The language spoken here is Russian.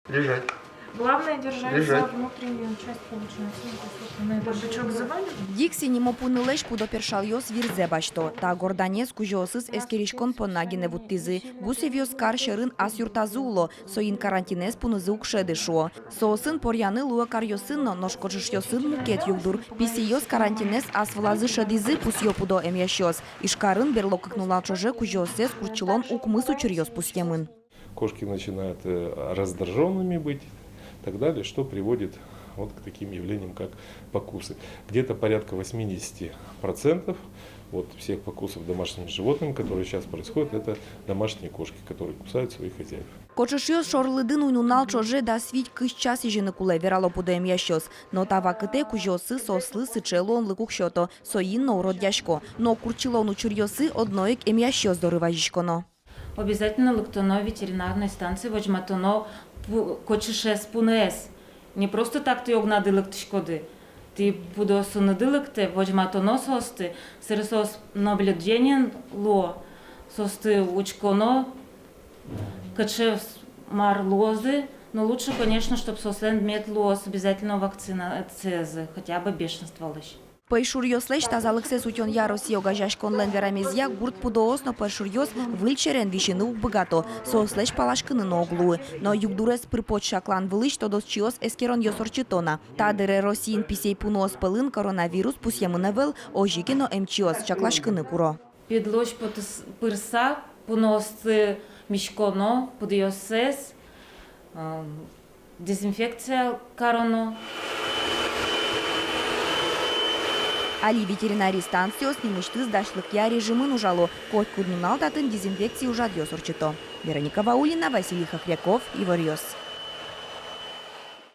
Лежать. Главное держать Лежать. за внутреннюю часть, получается. Бардачок завален. Дикси немопуны леш пудопершал йос вирзе башто. Та горданес кужосыз эскеришкон поннагине вуттизы. Гусевьос каршерын ас юртазуло. Соин карантинес пунызы укшедышо. Соосын поряны луа карьосынно ношкожышьосын мукет югдур. Писийос карантинес ас влазы шадизы пусьё пудо эмящос. Ишкарын берлокакнулачоже кужосез курчилон укмысу чурьос пусьемын. Кошки начинают раздраженными быть и так далее, что приводит вот к таким явлениям, как покусы. Где-то порядка 80% вот всех покусов домашними животными, которые сейчас происходят, это домашние кошки, которые кусают своих хозяев. Кочышьос шорлыдын уйнунал чоже да свить кыш час ижины куле верало пудо эмящос. Но тава кыте кужосы сослы сычелон лыкукшото. Соинно уродяшко. Но курчилону чурьосы одноик эмящос дорыважишконо. Обязательно лыктоно ветеринарной станции вожматоно кочышес пунес. Не просто так ты огнадылык тишкоды. Ты будосу надылыкте вожматоно состы, сырсос наблюдением ло, состы учконо, кочеш мар лозы. Но лучше, конечно, чтобы сослен мед лоз, обязательно вакцина от цезы, хотя бы бешенство лишь. Пейшурьос леш тазалыксес утен ярос йогажашкон лен верамезья гурт пудоос но пейшурьос выльчерен вишины убыгато. Сос леш палашкыны на углу. Но югдурес припот шаклан вылыч тодос чиос эскерон йосорчитона. Тадере росин писей пунос пылын коронавирус пусьемыневел ожикино эмчиос чаклашкыны куро. Підлоч пирса поносити мішконо, подйосес, дезінфекція кароно. Али ветеринарий станциос немышты сдашлык я режимын ужало. Кот курнунал татын дезинфекции ужат йосорчито. Вероника Ваулина, Василий Хохряков, Иварьос.